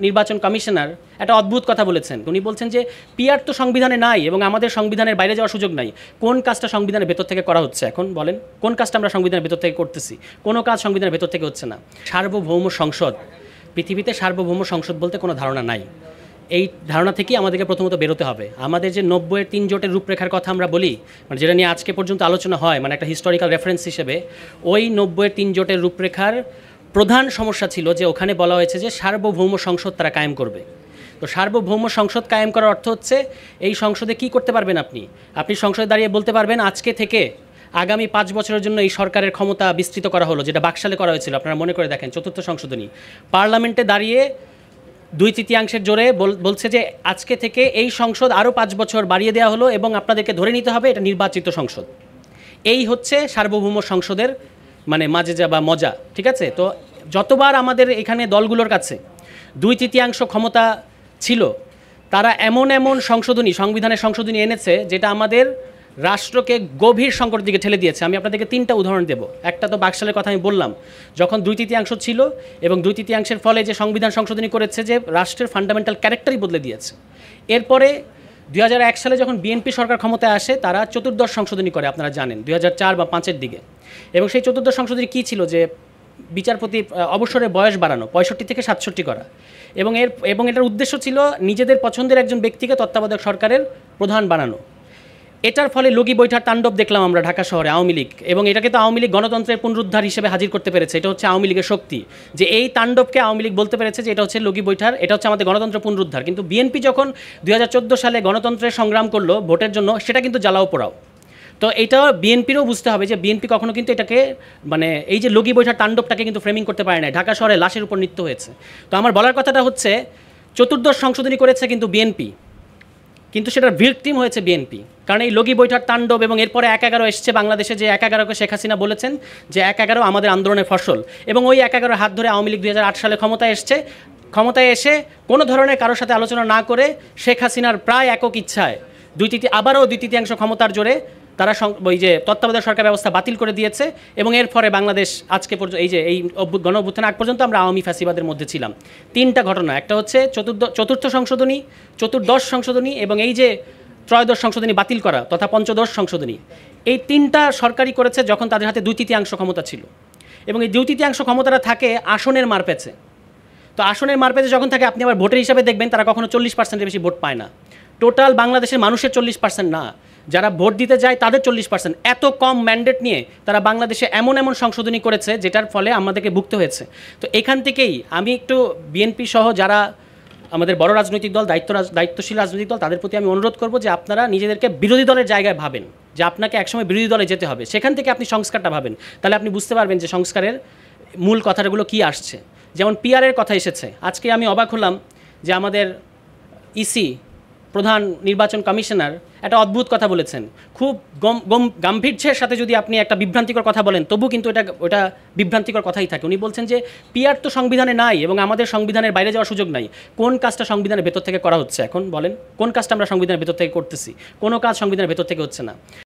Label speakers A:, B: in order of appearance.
A: নির্বাচন কমিশনার একটা অদ্ভুত কথা বলেছেন। উনি বলছেন যে পিআর তো সংবিধানে নাই এবং আমাদের সংবিধানের বাইরে যাওয়ার সুযোগ নাই। কোন কাজটা সংবিধানের ভেতর থেকে করা হচ্ছে এখন বলেন? কোন কাজটা আমরা সংবিধানের ভেতর থেকে করতেছি? কোনো কাজ সংবিধানের ভেতর থেকে হচ্ছে না। সার্বভৌম সংসদ, পৃথিবীতে সার্বভৌম সংসদ বলতে কোনো ধারণা নাই। এই ধারণা থেকেই আমাদেরকে প্রথমত বেরোতে হবে। আমাদের যে ৯০-এর ৩ জোটের রূপরেখার কথা আমরা বলি, মানে যেটা নিয়ে আজকে পর্যন্ত আলোচনা হয়, মানে একটা হিস্টোরিক্যাল রেফারেন্স হিসেবে, ওই ৯০-এর ৩ জোটের রূপরেখার প্রধান সমস্যা ছিল যে ওখানে বলা হয়েছে যে সার্বভৌম সংসদ তারা কায়েম করবে। তো সার্বভৌম সংসদ কায়েম করার অর্থ হচ্ছে এই সংসদে কি করতে পারবেন আপনি? আপনি সংসদে দাঁড়িয়ে বলতে পারবেন আজকে থেকে আগামী ৫ বছরের জন্য এই সরকারের ক্ষমতা বিস্তৃত করা হলো, যেটা বাকশালে করা হয়েছিল। আপনারা মনে করে দেখেন, চতুর্থ সংশোধনী পার্লামেন্টে দাঁড়িয়ে ২/৩ জোরে বলছে যে আজকে থেকে এই সংসদ আরও ৫ বছর বাড়িয়ে দেওয়া হলো এবং আপনাদেরকে ধরে নিতে হবে এটা নির্বাচিত সংসদ। এই হচ্ছে সার্বভৌম সংসদের মানে মাঝে যা বা মজা, ঠিক আছে? তো যতবার আমাদের এখানে দলগুলোর কাছে ২/৩ ক্ষমতা ছিল, তারা এমন সংবিধানের সংশোধনী এনেছে যেটা আমাদের রাষ্ট্রকে গভীর সংকটের দিকে ঠেলে দিয়েছে। আমি আপনাদেরকে ৩টা উদাহরণ দেব। একটা তো বাকশালের কথা আমি বললাম, যখন ২/৩ ছিল এবং ২/৩ ফলে যে সংবিধান সংশোধনী করেছে যে রাষ্ট্রের ফান্ডামেন্টাল ক্যারেক্টারই বদলে দিয়েছে। এরপরে ২০০১ সালে যখন বিএনপি সরকার ক্ষমতায় আসে, তারা চতুর্দশ সংশোধনী করে, আপনারা জানেন ২০০৪ বা ২০০৫-এর দিকে। এবং সেই চতুর্দশ সংশোধনী কী ছিল? যে বিচারপতি অবসরের বয়স বাড়ানো, ৬৫ থেকে ৬৭ করা। এবং এটার উদ্দেশ্য ছিল নিজেদের পছন্দের একজন ব্যক্তিকে তত্ত্বাবধায়ক সরকারের প্রধান বানানো। এটার ফলে লগি বৈঠার তাণ্ডব দেখলাম আমরা ঢাকা শহরে, আওয়ামী লীগ। এবং এটাকে তো আওয়ামী লীগ গণতন্ত্রের পুনরুদ্ধার হিসেবে হাজির করতে পেরেছে। এটা হচ্ছে আওয়ামী লীগের শক্তি, যে এই তাণ্ডবকে আওয়ামী লীগ বলতে পেরেছে যে এটা হচ্ছে লগি বৈঠার, এটা হচ্ছে আমাদের গণতন্ত্র পুনরুদ্ধার। কিন্তু বিএনপি যখন ২০১৪ সালে গণতন্ত্রের সংগ্রাম করলো ভোটের জন্য, সেটা কিন্তু জ্বালাও পোড়াও। তো এটা বিএনপিরও বুঝতে হবে যে বিএনপি কখনো কিন্তু এটাকে মানে এই যে লগি বৈঠার তাণ্ডবটাকে কিন্তু ফ্রেমিং করতে পারে না। ঢাকা শহরে লাশের উপর নৃত্য হয়েছে। তো আমার বলার কথাটা হচ্ছে, চতুর্দশ সংশোধনী করেছে কিন্তু বিএনপি, কিন্তু সেটার ভিকটিম হয়েছে বিএনপি। কারণ এই লগি বৈঠার তাণ্ডব এবং এরপরে ১/১১ এসছে বাংলাদেশে, যে ১/১১কে শেখ হাসিনা বলেছেন যে ১/১১ আমাদের আন্দোলনের ফসল। এবং ওই ১/১১ হাত ধরে আওয়ামী লীগ ২০০৮ সালে ক্ষমতায় এসছে। ক্ষমতায় এসে কোনো ধরনের কারোর সাথে আলোচনা না করে শেখ হাসিনার প্রায় একক ইচ্ছায় আবারও ২/৩ ক্ষমতার জোরে তারা ওই যে তত্ত্বাবধায়ক সরকার ব্যবস্থা বাতিল করে দিয়েছে। এবং এর ফলে বাংলাদেশ আজকে পর্যন্ত এই যে এই গণ অভ্যুত্থানের আগ পর্যন্ত আমরা আওয়ামী ফ্যাসিবাদের মধ্যে ছিলাম। 3টা ঘটনা, একটা হচ্ছে চতুর্থ সংশোধনী, চতুর্দশ সংশোধনী এবং এই যে ত্রয়োদশ সংশোধনী বাতিল করা তথা পঞ্চদশ সংশোধনী। এই 3টা সরকারই করেছে যখন তাদের হাতে ২/৩ ক্ষমতা ছিল। এবং এই ২/৩ ক্ষমতাটা থাকে আসনের মারপ্যাচে। তো আসনের মারপ্যাচে যখন থাকে, আপনি আবার ভোটের হিসাবে দেখবেন তারা কখনো 40%-এর বেশি ভোট পায় না। টোটাল বাংলাদেশের মানুষের 40% না, যারা ভোট দিতে যায় তাদের 40%। এত কম ম্যান্ডেট নিয়ে তারা বাংলাদেশে এমন সংশোধনী করেছে যেটার ফলে আমাদেরকে ভুগতে হয়েছে। তো এখান থেকেই আমি একটু বিএনপি সহ যারা আমাদের বড় রাজনৈতিক দল, দায়িত্বশীল রাজনৈতিক দল, তাদের প্রতি আমি অনুরোধ করব যে আপনারা নিজেদেরকে বিরোধী দলের জায়গায় ভাবেন, যে আপনাকে একসময় বিরোধী দলে যেতে হবে। সেখান থেকে আপনি সংস্কারটা ভাবেন, তাহলে আপনি বুঝতে পারবেন যে সংস্কারের মূল কথাগুলো কী আসছে। যেমন পিআরের কথা এসেছে, আজকে আমি অবাক হলাম যে আমাদের ইসি প্রধান নির্বাচন কমিশনার একটা অদ্ভুত কথা বলেছেন। খুব গাম্ভীর্যের সাথে যদি আপনি একটা বিভ্রান্তিকর কথা বলেন, তবু কিন্তু ওটা বিভ্রান্তিকর কথাই থাকে। উনি বলছেন যে পিআর তো সংবিধানে নাই এবং আমাদের সংবিধানের বাইরে যাওয়ার সুযোগ নাই। কোন কাজটা সংবিধানের ভেতর থেকে করা হচ্ছে এখন বলেন? কোন কাজটা আমরা সংবিধানের ভেতর থেকে করতেছি? কোনো কাজ সংবিধানের ভেতর থেকে হচ্ছে না।